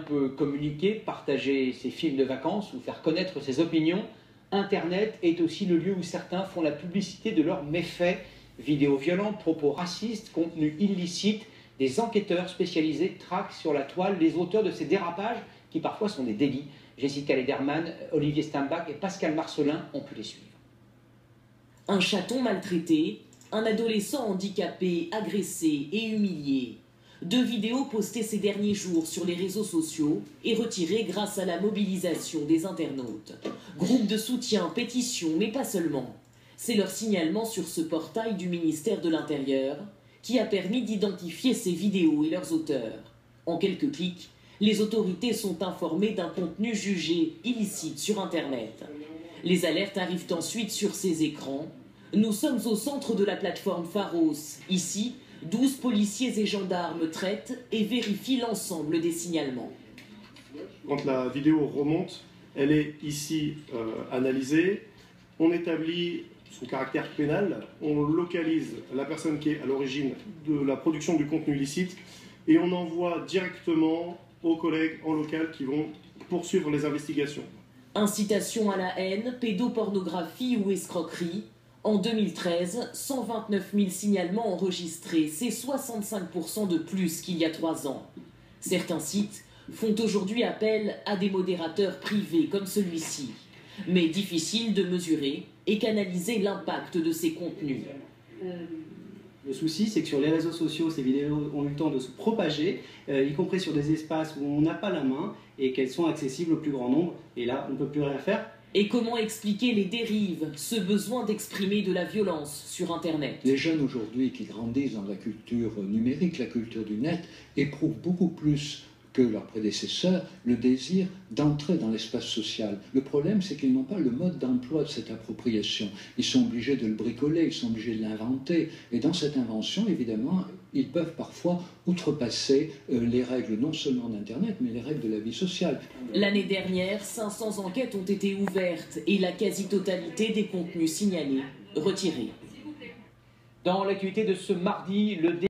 peut communiquer, partager ses films de vacances ou faire connaître ses opinions, Internet est aussi le lieu où certains font la publicité de leurs méfaits. Vidéos violentes, propos racistes, contenus illicites. Des enquêteurs spécialisés traquent sur la toile les auteurs de ces dérapages qui parfois sont des délits. Jessica Lederman, Olivier Stambach et Pascal Marcelin ont pu les suivre. Un chaton maltraité, un adolescent handicapé, agressé et humilié. 2 vidéos postées ces derniers jours sur les réseaux sociaux et retirées grâce à la mobilisation des internautes. Groupes de soutien, pétitions, mais pas seulement. C'est leur signalement sur ce portail du ministère de l'Intérieur qui a permis d'identifier ces vidéos et leurs auteurs. En quelques clics, les autorités sont informées d'un contenu jugé illicite sur Internet. Les alertes arrivent ensuite sur ces écrans. Nous sommes au centre de la plateforme Pharos. Ici, 12 policiers et gendarmes traitent et vérifient l'ensemble des signalements. Quand la vidéo remonte, elle est ici analysée. On établit son caractère pénal, on localise la personne qui est à l'origine de la production du contenu illicite et on envoie directement aux collègues en local qui vont poursuivre les investigations. Incitation à la haine, pédopornographie ou escroquerie. En 2013, 129 000 signalements enregistrés, c'est 65% de plus qu'il y a 3 ans. Certains sites font aujourd'hui appel à des modérateurs privés comme celui-ci. Mais difficile de mesurer et canaliser l'impact de ces contenus. Le souci, c'est que sur les réseaux sociaux, ces vidéos ont eu le temps de se propager, y compris sur des espaces où on n'a pas la main et qu'elles sont accessibles au plus grand nombre. Et là, on ne peut plus rien faire. Et comment expliquer les dérives, ce besoin d'exprimer de la violence sur Internet? Les jeunes aujourd'hui qui grandissent dans la culture numérique, la culture du net, éprouvent beaucoup plus que leurs prédécesseurs le désir d'entrer dans l'espace social. Le problème, c'est qu'ils n'ont pas le mode d'emploi de cette appropriation. Ils sont obligés de le bricoler, ils sont obligés de l'inventer. Et dans cette invention, évidemment, ils peuvent parfois outrepasser les règles non seulement d'Internet, mais les règles de la vie sociale. L'année dernière, 500 enquêtes ont été ouvertes et la quasi-totalité des contenus signalés retirés. Dans l'actualité de ce mardi, le